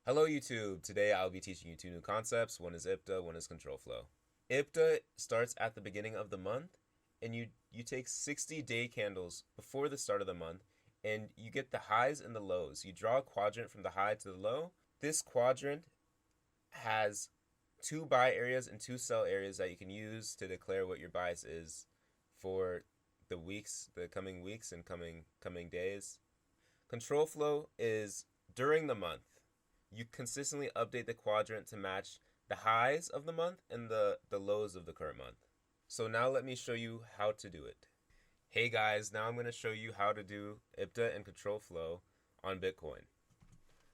Hello YouTube! Today I'll be teaching you two new concepts. One is IPDA, one is control flow. IPDA starts at the beginning of the month, and you take 60-day candles before the start of the month, and you get the highs and the lows. You draw a quadrant from the high to the low. This quadrant has two buy areas and two sell areas that you can use to declare what your bias is for the coming weeks and coming days. Control flow is during the month. You consistently update the quadrant to match the highs of the month and the lows of the current month. So now let me show you how to do it. Hey guys, now I'm going to show you how to do IPDA and control flow on Bitcoin.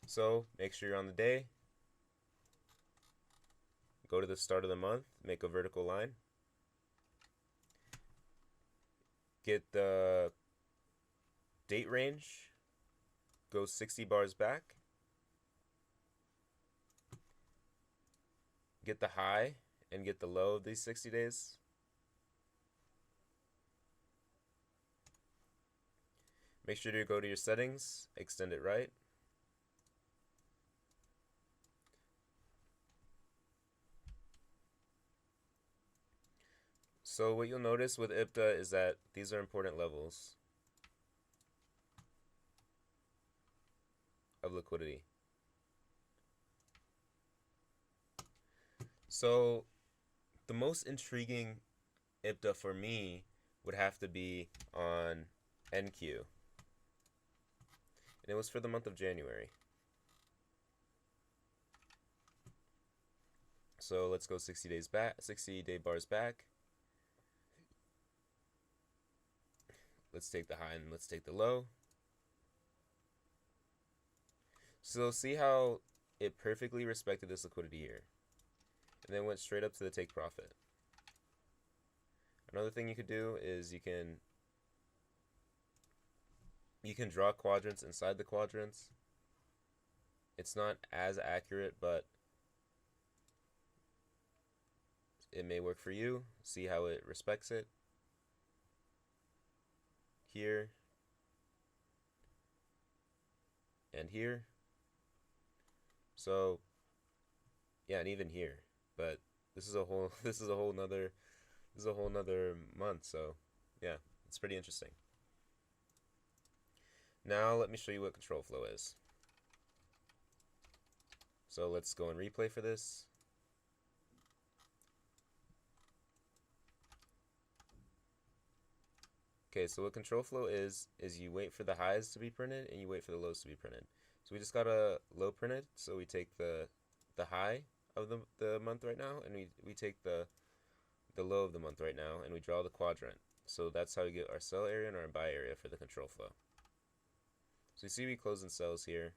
So make sure you're on the day. Go to the start of the month, make a vertical line. Get the date range, go 60 bars back. Get the high and get the low of these 60 days. Make sure to go to your settings, extend it right. So what you'll notice with IPDA is that these are important levels of liquidity. So the most intriguing IPDA for me would have to be on NQ. And it was for the month of January. So let's go 60 days back, 60-day bars back. Let's take the high and let's take the low. So see how it perfectly respected this liquidity here. And then went straight up to the take profit. Another thing you could do is you can draw quadrants inside the quadrants. It's not as accurate, but it may work for you. See how it respects it. Here and here. So yeah, and even here. But this is a whole nother month, so yeah, it's pretty interesting. Now let me show you what control flow is. So let's go and replay for this. Okay, so what control flow is you wait for the highs to be printed and you wait for the lows to be printed. So we just got a low printed, so we take the high of the month right now, and we take the low of the month right now, and we draw the quadrant. So that's how we get our sell area and our buy area for the control flow. So you see we closed in sells here,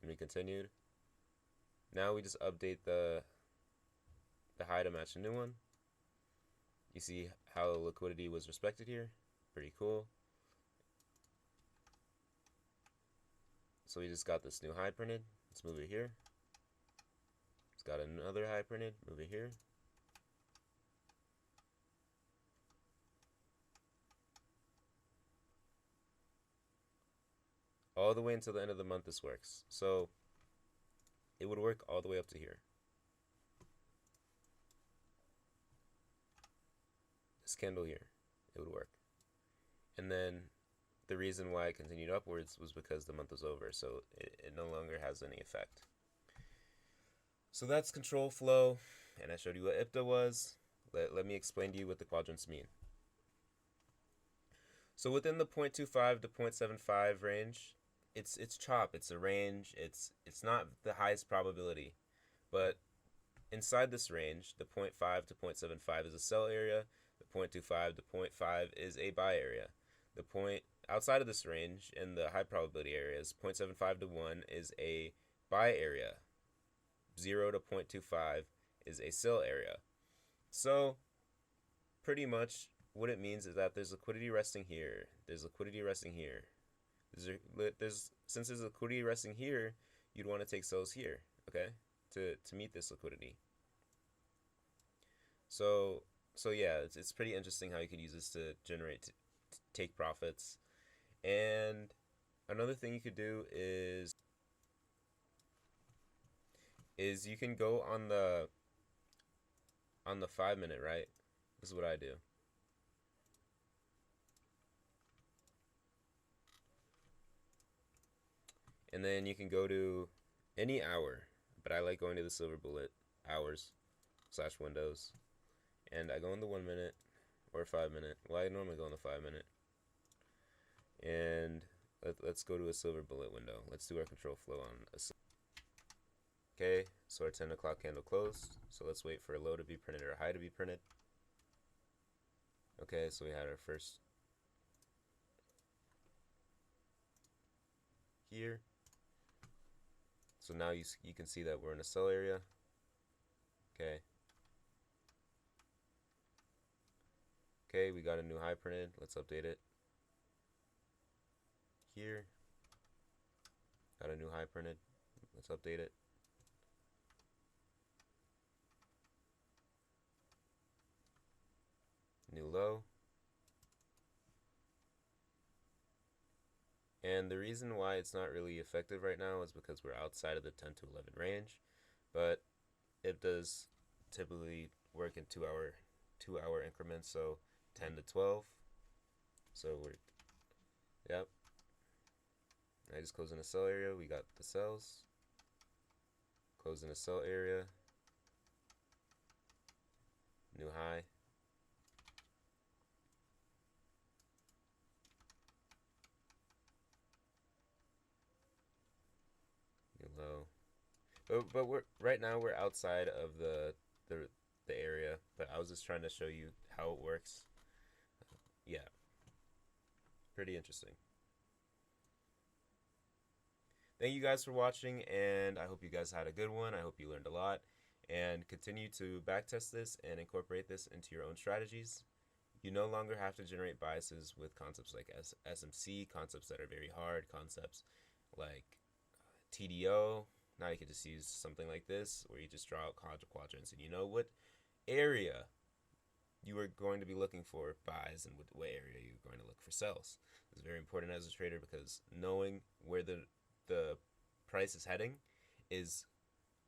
and we continued. Now we just update the high to match a new one. You see how the liquidity was respected here. Pretty cool. So we just got this new high printed. Let's move it here. It's got another high printed. Move it here. All the way until the end of the month this works. So it would work all the way up to here. This candle here, it would work. And then the reason why it continued upwards was because the month was over, so it no longer has any effect. So that's control flow, and I showed you what IPDA was. Let me explain to you what the quadrants mean. So within the 0.25 to 0.75 range, it's chop, it's a range, it's not the highest probability. But inside this range, the 0.5 to 0.75 is a sell area, the 0.25 to 0.5 is a buy area. The point outside of this range in the high probability areas, 0.75 to 1 is a buy area. 0 to 0.25 is a sell area. So pretty much what it means is that there's liquidity resting here. There's liquidity resting here. Since there's liquidity resting here, you'd want to take sells here, okay, to meet this liquidity. So yeah, it's pretty interesting how you could use this to generate take profits. And another thing you could do is is you can go on the 5 minute, right? This is what I do. And then you can go to any hour, but I like going to the silver bullet hours / windows. And I go in the 1 minute or 5 minute. Well, I normally go in the 5 minute. And let's go to a silver bullet window. Let's do our control flow on a silver. Okay, so our 10 o'clock candle closed. So let's wait for a low to be printed or a high to be printed. Okay, so we had our first here. So now you can see that we're in a sell area. Okay. Okay, we got a new high printed. Let's update it. Here. Got a new high printed. Let's update it. New low. And the reason why it's not really effective right now is because we're outside of the 10 to 11 range, but it does typically work in 2 hour increments, so 10 to 12. So yep. I just closed in a sell area. We got the sells. Close in a sell area. New high. Low. But right now we're outside of the area, but I was just trying to show you how it works. Yeah, pretty interesting. Thank you guys for watching, and I hope you guys had a good one. I hope you learned a lot, and continue to backtest this and incorporate this into your own strategies. You no longer have to generate biases with concepts like SMC, concepts that are very hard, concepts like TDO. Now you can just use something like this where you just draw out quadrants and you know what area you are going to be looking for buys and what area you're going to look for sells. It's very important as a trader because knowing where the price is heading is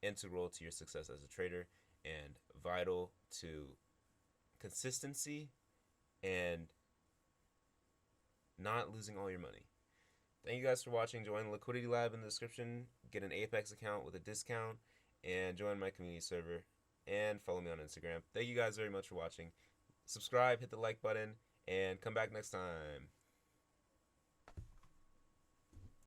integral to your success as a trader and vital to consistency and not losing all your money. Thank you guys for watching. Join the Liquidity Lab in the description. Get an Apex account with a discount. And join my community server. And follow me on Instagram. Thank you guys very much for watching. Subscribe, hit the like button, and come back next time.